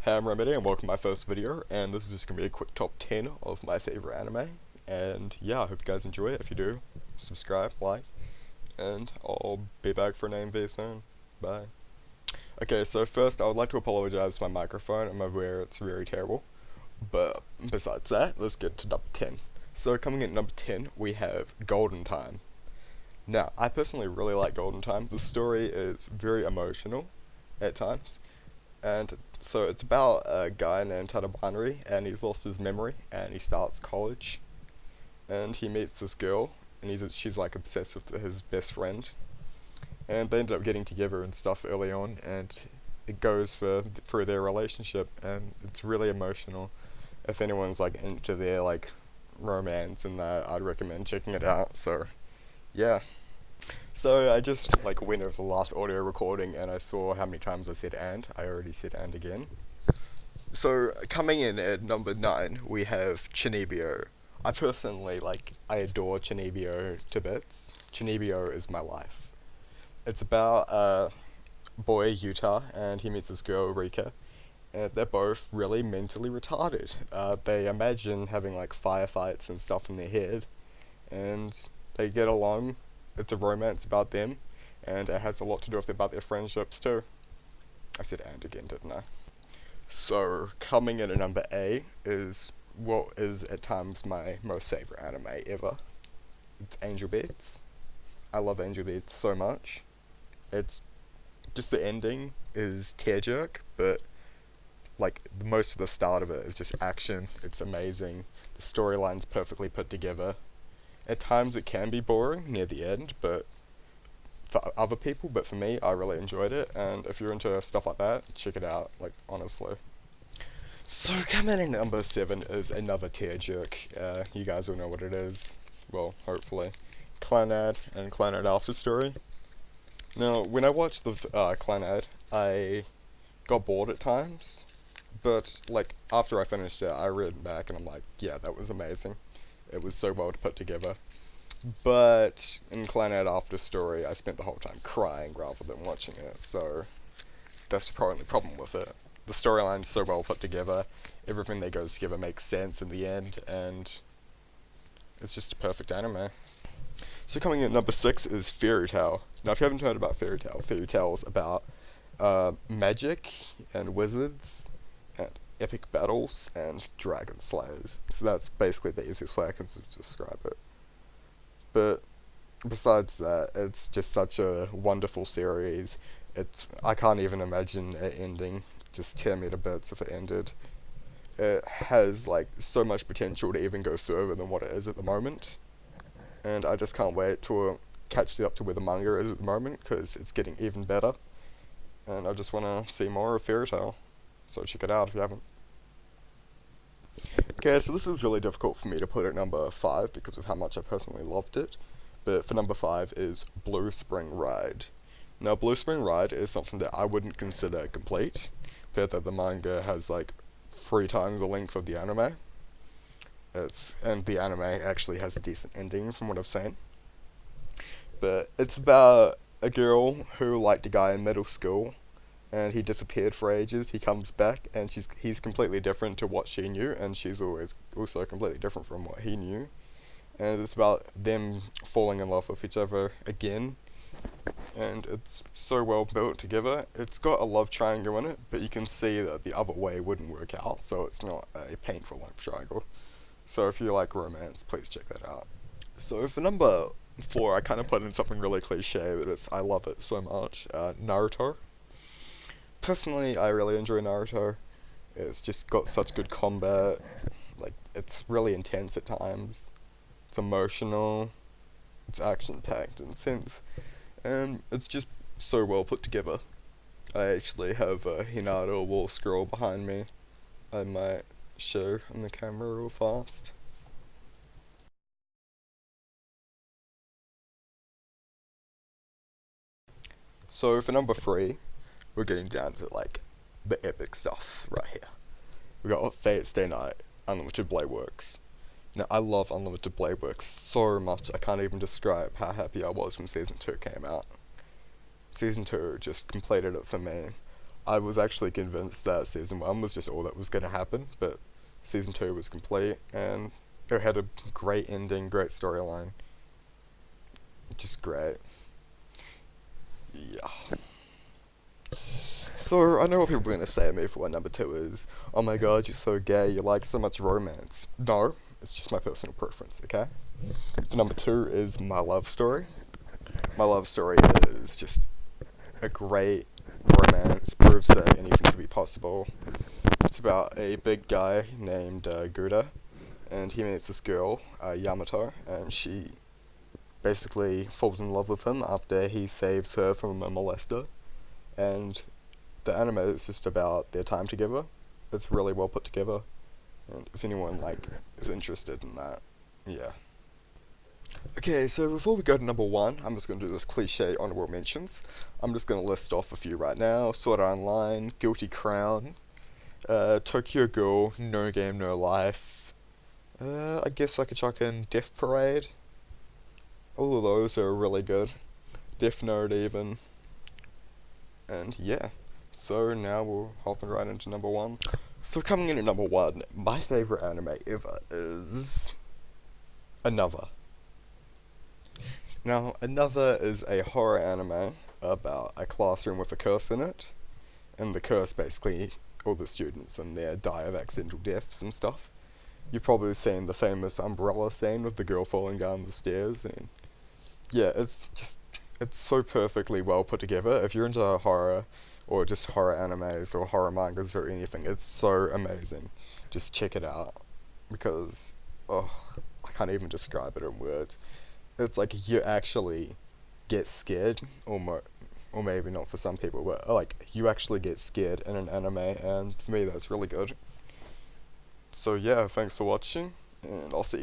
Hey, I'm Remedy, and welcome to my first video, and this is just going to be a quick top 10 of my favorite anime, and yeah, I hope you guys enjoy it. If you do, subscribe, like, and I'll be back for an AMV soon. Bye. Okay, so first I would like to apologize for my microphone. I'm aware it's very terrible, but besides that, let's get to number 10. So coming in at number 10, we have Golden Time. Now, I personally really like Golden Time. The story is very emotional at times. And so it's about a guy named Tadabunri, and he's lost his memory, and he starts college, and he meets this girl, and she's like obsessed with his best friend, and they end up getting together and stuff early on, and it goes through their relationship, and it's really emotional. If anyone's like into their like romance and that, I'd recommend checking it out. So yeah. So I just like went over the last audio recording and I saw how many times I said and. I already said and again. So coming in at number 9, we have Chunibyo. I personally I adore Chunibyo to bits. Chunibyo is my life. It's about a boy, Utah, and he meets this girl, Rika, and they're both really mentally retarded. They imagine having like firefights and stuff in their head, and they get along. It's a romance about them, and it has a lot to do with about their friendships too. I said and again, didn't I? So, coming in at number A is what is at times my most favorite anime ever. It's Angel Beats. I love Angel Beats so much. It's just the ending is tear jerk, but like most of the start of it is just action. It's amazing. The storyline's perfectly put together. At times it can be boring near the end, but for other people, but for me, I really enjoyed it, and if you're into stuff like that, check it out, like, honestly. So, coming in at number 7 is another tear jerk. You guys all know what it is. Well, hopefully. Clannad and Clannad After Story. Now, when I watched the Clannad, I got bored at times, but, like, after I finished it, I read it back, and I'm like, yeah, that was amazing. It was so well put together. But in Clannad After Story, I spent the whole time crying rather than watching it, so that's the only problem with it. The storyline's so well put together, everything that goes together makes sense in the end, and it's just a perfect anime. So coming in at number 6 is Fairy Tail. Now if you haven't heard about Fairy Tail's about magic and wizards and epic battles and dragon slayers. So that's basically the easiest way I can describe it. But besides that, it's just such a wonderful series. I can't even imagine it ending. Just tear me to bits if it ended. It has like so much potential to even go further than what it is at the moment, and I just can't wait to catch up to where the manga is at the moment because it's getting even better. And I just want to see more of Fairy Tail. So check it out if you haven't. Okay, so this is really difficult for me to put at number 5 because of how much I personally loved it. But for number 5 is Blue Spring Ride. Now, Blue Spring Ride is something that I wouldn't consider complete, but that the manga has like 3 times the length of the anime. And the anime actually has a decent ending from what I've seen. But it's about a girl who liked a guy in middle school, and he disappeared for ages. He comes back, and he's completely different to what she knew, and she's always also completely different from what he knew. And it's about them falling in love with each other again, and it's so well built together. It's got a love triangle in it, but you can see that the other way wouldn't work out, so it's not a painful love triangle. So if you like romance, please check that out. So for number 4, I kind of put in something really cliche, but I love it so much. Naruto. Personally, I really enjoy Naruto. It's just got such good combat. Like, it's really intense at times. It's emotional. It's action-packed in a sense. And it's just so well put together. I actually have a Hinata wall scroll behind me. I might show on the camera real fast. So for number 3, we're getting down to like the epic stuff right here. We got Fate Stay Night, Unlimited Blade Works. Now I love Unlimited Blade Works so much I can't even describe how happy I was when Season 2 came out. Season 2 just completed it for me. I was actually convinced that season 1 was just all that was going to happen, but season 2 was complete, and it had a great ending, great storyline. Just great. Yeah. So, I know what people are going to say to me for what number 2 is. Oh my god, you're so gay, you like so much romance. No, it's just my personal preference, okay? For number 2 is My Love Story. My Love Story is just a great romance, proves that anything can be possible. It's about a big guy named Gouda, and he meets this girl, Yamato, and she basically falls in love with him after he saves her from a molester. And the anime is just about their time together. It's really well put together, and if anyone is interested in that, yeah. Okay, so before we go to number 1, I'm just going to do this cliche honorable mentions. I'm just going to list off a few right now. Sword Art Online, Guilty Crown, Tokyo Ghoul, No Game No Life. I guess I could chuck in Death Parade. All of those are really good. Death Note even. And yeah, so now we're hopping right into number 1. So coming in at number 1, my favourite anime ever is Another. Now, Another is a horror anime about a classroom with a curse in it, and the curse basically, all the students in there die of accidental deaths and stuff. You've probably seen the famous umbrella scene with the girl falling down the stairs, and yeah, it's so perfectly well put together. If you're into horror, or just horror animes, or horror mangas, or anything, it's so amazing. Just check it out, because, oh, I can't even describe it in words. It's like you actually get scared, or maybe not for some people, but you actually get scared in an anime, and for me that's really good. So yeah, thanks for watching, and I'll see you guys.